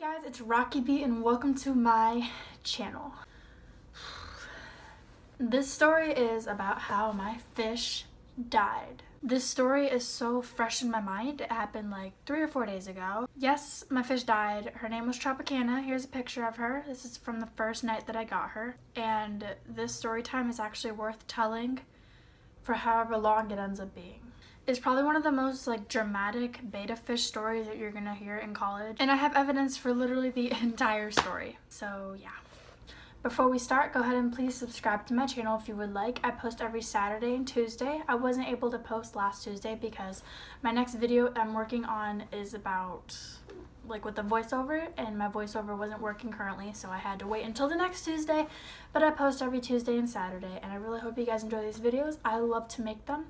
Guys, it's Rocky B and welcome to my channel. This story is about how my fish died. This story is so fresh in my mind. It happened like 3 or 4 days ago. Yes, my fish died. Her name was Tropicana. Here's a picture of her. This is from the first night that I got her. And this story time is actually worth telling for however long it ends up being. It's probably one of the most dramatic betta fish stories that you're gonna hear in college. And I have evidence for literally the entire story. So yeah. Before we start, go ahead and please subscribe to my channel if you would like. I post every Saturday and Tuesday. I wasn't able to post last Tuesday because my next video I'm working on is about with the voiceover, and my voiceover wasn't working currently, so I had to wait until the next Tuesday. But I post every Tuesday and Saturday, and I really hope you guys enjoy these videos. I love to make them.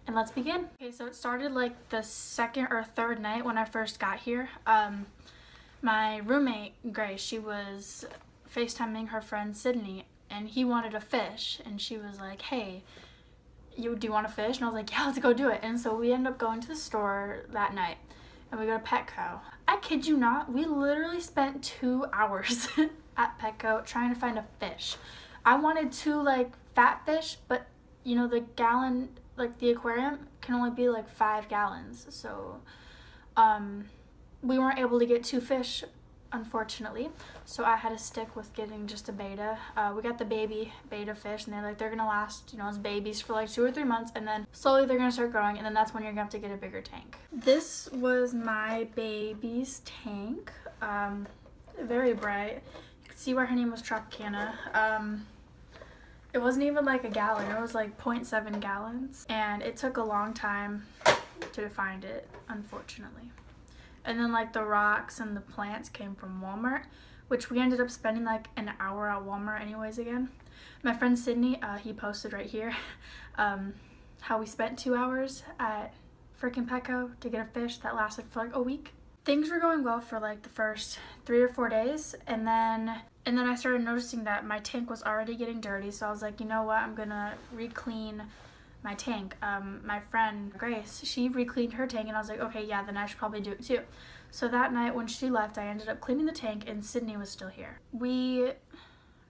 And let's begin. Okay, so it started the second or third night when I first got here. My roommate, Grace, she was FaceTiming her friend Sydney, and he wanted a fish, and she was like, hey, do you want a fish? And I was like, yeah, let's go do it. And so we ended up going to the store that night, and we go to Petco. I kid you not, we literally spent 2 hours at Petco trying to find a fish. I wanted 2 fat fish, but you know, the gallon, the aquarium can only be 5 gallons. So we weren't able to get 2 fish, unfortunately. So I had to stick with getting just a betta. We got the baby betta fish, and they're gonna last, as babies for 2 or 3 months, and then slowly they're gonna start growing, and then that's when you're gonna have to get a bigger tank. This was my baby's tank. Very bright. You can see where her name was Tropicana. It wasn't even a gallon, it was 0.7 gallons. And it took a long time to find it, unfortunately. And then the rocks and the plants came from Walmart, which we ended up spending an hour at Walmart anyways again. My friend Sydney, he posted right here, how we spent 2 hours at freaking Petco to get a fish that lasted for a week. Things were going well for the first 3 or 4 days, and then I started noticing that my tank was already getting dirty, so I was like, you know what, I'm gonna re-clean my tank. My friend Grace, she re-cleaned her tank, and I was like, okay, yeah, then I should probably do it too. So that night when she left, I ended up cleaning the tank, and Sydney was still here. We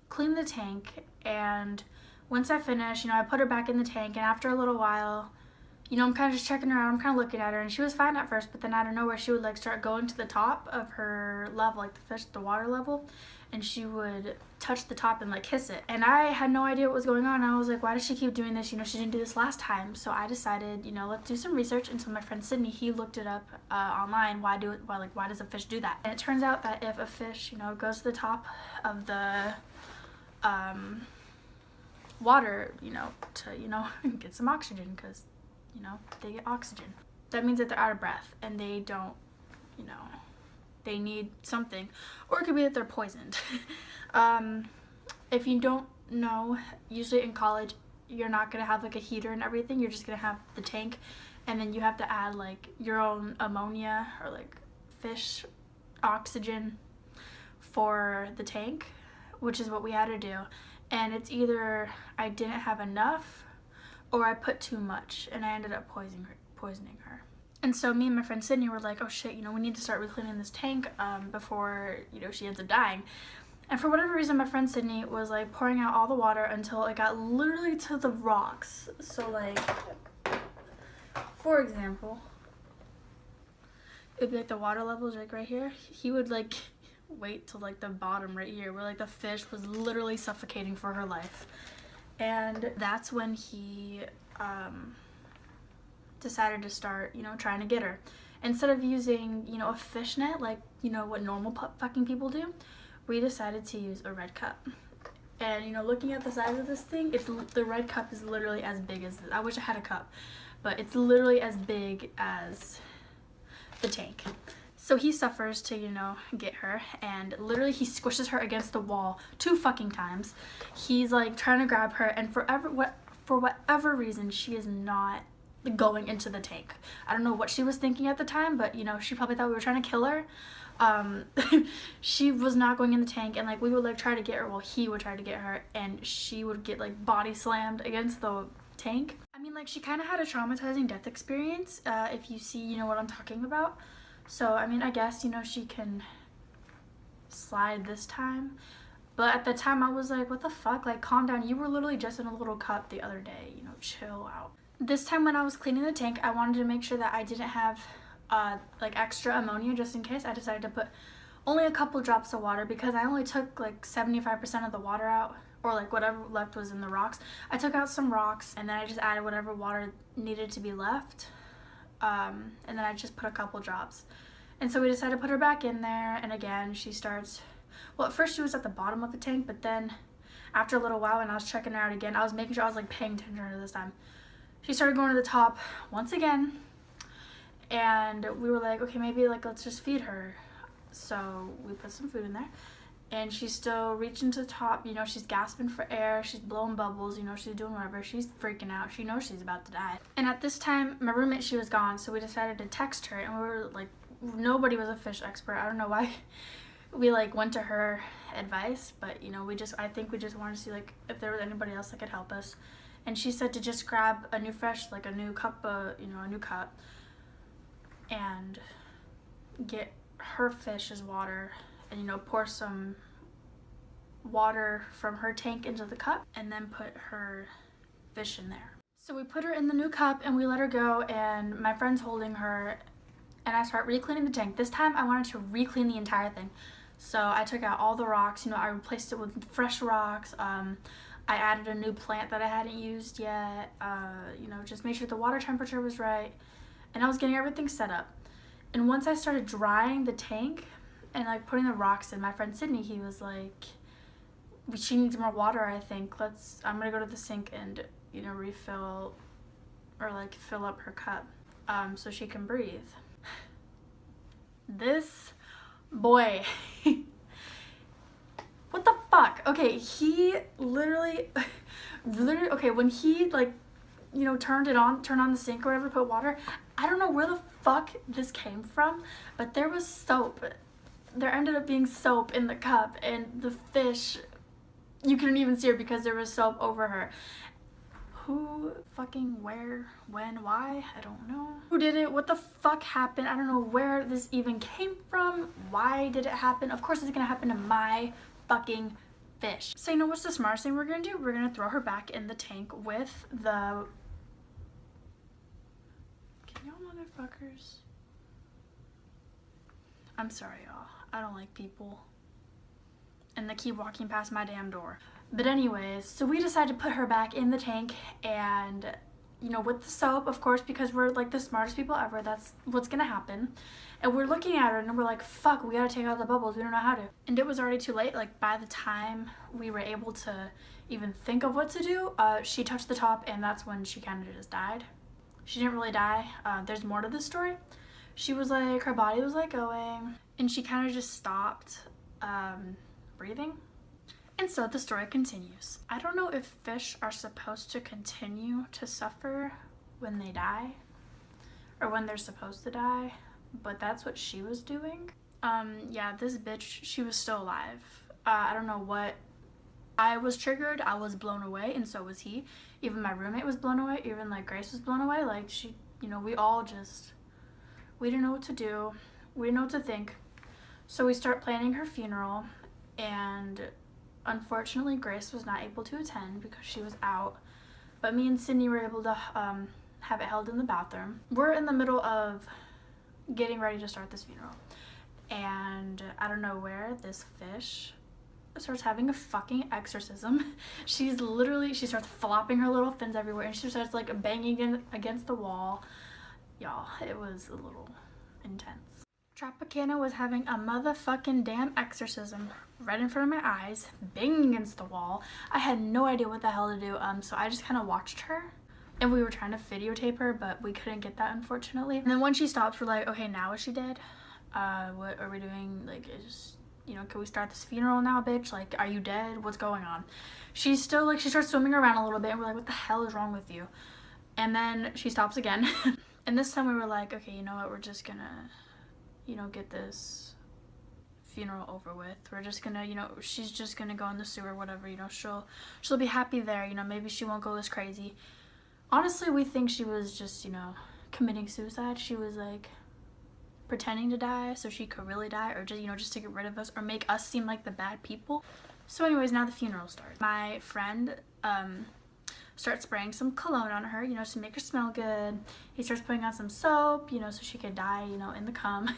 cleaned the tank, and once I finished, I put her back in the tank, and after a little while, I'm kind of just checking her out, I'm kind of looking at her, and she was fine at first, but then out of nowhere, she would start going to the top of her level, the water level, and she would touch the top and kiss it. And I had no idea what was going on. I was like, why does she keep doing this? She didn't do this last time. So I decided, let's do some research. And so my friend Sydney, he looked it up online. Why does a fish do that? And it turns out that if a fish, goes to the top of the water, to, get some oxygen, because, they get oxygen. That means that they're out of breath and they don't, they need something, or it could be that they're poisoned. If you don't know, usually in college you're not gonna have a heater and everything. You're just gonna have the tank, and then you have to add your own ammonia or fish oxygen for the tank, which is what we had to do. And it's either I didn't have enough or I put too much, and I ended up poisoning her. And so me and my friend Sydney were like, oh shit, we need to start recleaning this tank before, she ends up dying. And for whatever reason, my friend Sydney was pouring out all the water until it got literally to the rocks. So for example, it'd be the water levels right here. He would wait till the bottom right here where the fish was literally suffocating for her life. And that's when he decided to start, trying to get her. Instead of using, a fish net, what normal fucking people do, we decided to use a red cup. And, looking at the size of this thing, the red cup is literally as big as, I wish I had a cup, but it's literally as big as the tank. So he suffers to, get her, and literally he squishes her against the wall 2 fucking times. He's trying to grab her, and for whatever reason, she is not going into the tank. I don't know what she was thinking at the time, but she probably thought we were trying to kill her. She was not going in the tank, and we would try to get her, well, he would try to get her, and she would get body slammed against the tank. I mean, she kind of had a traumatizing death experience, if you see, what I'm talking about. So, I mean, I guess, she can slide this time. But at the time, I was like, what the fuck? Like, calm down. You were literally just in a little cup the other day. You know, chill out. This time when I was cleaning the tank, I wanted to make sure that I didn't have, like, extra ammonia just in case. I decided to put only a couple drops of water because I only took, like, 75% of the water out. Or, like, whatever left was in the rocks. I took out some rocks, and then I just added whatever water needed to be left. And then I just put a couple drops. And so we decided to put her back in there, and again, she starts... Well, at first she was at the bottom of the tank, but then after a little while when I was checking her out again, I was making sure I was like paying attention to her this time. She started going to the top once again, and we were like, okay, maybe like let's just feed her. So we put some food in there, and she's still reaching to the top. You know, she's gasping for air, she's blowing bubbles, you know, she's doing whatever. She's freaking out. She knows she's about to die. And at this time, my roommate, she was gone, so we decided to text her, and we were like, nobody was a fish expert. I don't know why we like went to her advice, but you know, I think we just wanted to see like if there was anybody else that could help us. And she said to just grab a new fish, like a new cup, you know, a new cup, and get her fish's water, and you know, pour some water from her tank into the cup, and then put her fish in there. So we put her in the new cup and we let her go, and my friend's holding her, and I start re-cleaning the tank. This time I wanted to re-clean the entire thing. So I took out all the rocks, you know, I replaced it with fresh rocks. I added a new plant that I hadn't used yet, you know, just made sure the water temperature was right. And I was getting everything set up. And once I started drying the tank and like putting the rocks in, my friend Sydney, he was like, she needs more water, I think. I'm gonna go to the sink and, you know, refill or like fill up her cup so she can breathe. This boy, what the fuck? Okay, he literally, okay, when he like, you know, turned on the sink or whatever, put water, I don't know where the fuck this came from, but there was soap. There ended up being soap in the cup, and the fish, you couldn't even see her because there was soap over her. Who, fucking, where, when, why? I don't know. Who did it? What the fuck happened? I don't know where this even came from. Why did it happen? Of course it's gonna happen to my fucking fish. So you know what's the smartest thing we're gonna do? We're gonna throw her back in the tank with the... Can y'all motherfuckers? I'm sorry, y'all. I don't like people. And they keep walking past my damn door. But anyways, so we decided to put her back in the tank, and you know, with the soap, of course, because we're like the smartest people ever, that's what's gonna happen. And we're looking at her and we're like, fuck, we gotta take out the bubbles, we don't know how to. And it was already too late. Like by the time we were able to even think of what to do, she touched the top, and that's when she kind of just died. She didn't really die. There's more to this story. She was like, her body was like going, and she kind of just stopped breathing. And so the story continues. I don't know if fish are supposed to continue to suffer when they die, or when they're supposed to die, but that's what she was doing. Yeah, this bitch, she was still alive. I don't know what. I was triggered, I was blown away, and so was he. Even my roommate was blown away, even like Grace was blown away. Like she, you know, we all just, we didn't know what to do. We didn't know what to think. So we start planning her funeral, and unfortunately, Grace was not able to attend because she was out, but me and Sydney were able to have it held in the bathroom. We're in the middle of getting ready to start this funeral, and I don't know where this fish starts having a fucking exorcism. She starts flopping her little fins everywhere, and she starts like banging against the wall. Y'all, it was a little intense. Tropicana was having a motherfucking damn exorcism right in front of my eyes, banging against the wall. I had no idea what the hell to do, so I just kind of watched her, and we were trying to videotape her, but we couldn't get that, unfortunately. And then when she stops, we're like, okay, now is she dead? What are we doing? Like, you know, can we start this funeral now, bitch? Like, are you dead? What's going on? She's still like, she starts swimming around a little bit, and we're like, what the hell is wrong with you? And then she stops again. And this time we were like, okay, you know what, we're just gonna, you know, get this funeral over with. We're just gonna, you know, she's just gonna go in the sewer, whatever, you know, she'll be happy there, you know, maybe she won't go this crazy. Honestly, we think she was just, you know, committing suicide. She was like pretending to die so she could really die, or just, you know, just to get rid of us or make us seem like the bad people. So anyways, now the funeral starts. My friend starts spraying some cologne on her, you know, to make her smell good. He starts putting on some soap, you know, so she could die, you know, in the cum.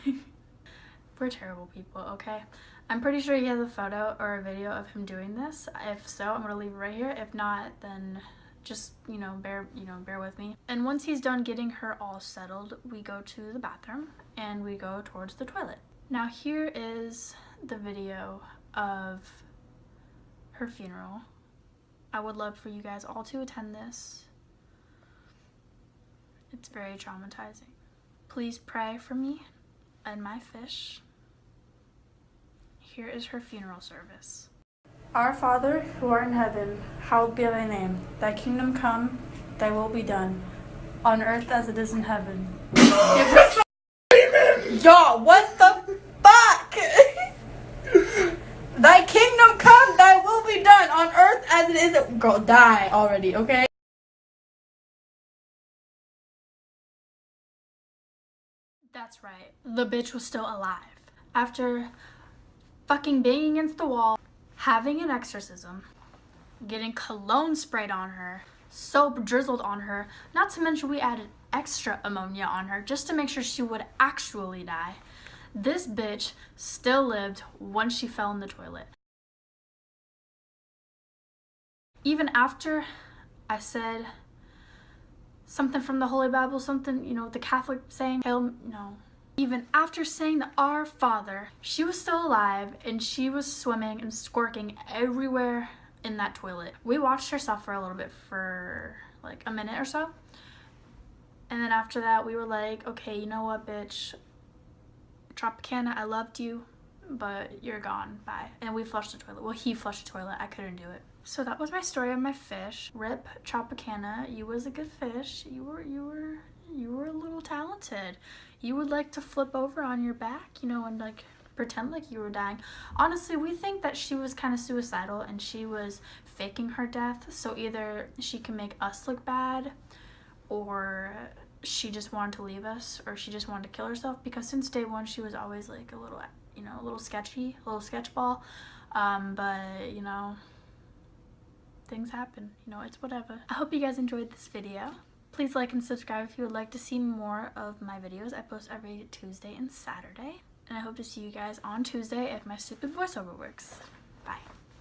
We're terrible people, okay? I'm pretty sure he has a photo or a video of him doing this. If so, I'm gonna leave it right here. If not, then just, you know, bear with me. And once he's done getting her all settled, we go to the bathroom and we go towards the toilet. Now here is the video of her funeral. I would love for you guys all to attend this. It's very traumatizing. Please pray for me and my fish. Here is her funeral service. Our Father, who art in heaven, hallowed be thy name. Thy kingdom come, thy will be done, on earth as it is in heaven. Y'all, what the fuck? Thy kingdom come, thy will be done, on earth as it is in... Girl, die already, okay? That's right. The bitch was still alive. After fucking banging against the wall, having an exorcism, getting cologne sprayed on her, soap drizzled on her, not to mention we added extra ammonia on her just to make sure she would actually die. This bitch still lived once she fell in the toilet. Even after I said something from the Holy Bible, something, you know, the Catholic saying, even after saying the Our Father, she was still alive and she was swimming and squirting everywhere in that toilet. We watched her suffer a little bit for like a minute or so. And then after that, we were like, okay, you know what, bitch? Tropicana, I loved you, but you're gone, bye. And we flushed the toilet. Well, he flushed the toilet. I couldn't do it. So that was my story of my fish. RIP Tropicana, you was a good fish. You were a little talented. You would like to flip over on your back, you know, and like pretend like you were dying. Honestly, we think that she was kind of suicidal and she was faking her death. So either she can make us look bad, or she just wanted to leave us, or she just wanted to kill herself, because since day one she was always like a little, you know, a little sketchy, a little sketchball. But you know, things happen, you know, it's whatever. I hope you guys enjoyed this video. Please like and subscribe if you would like to see more of my videos. I post every Tuesday and Saturday, and I hope to see you guys on Tuesday if my stupid voiceover works.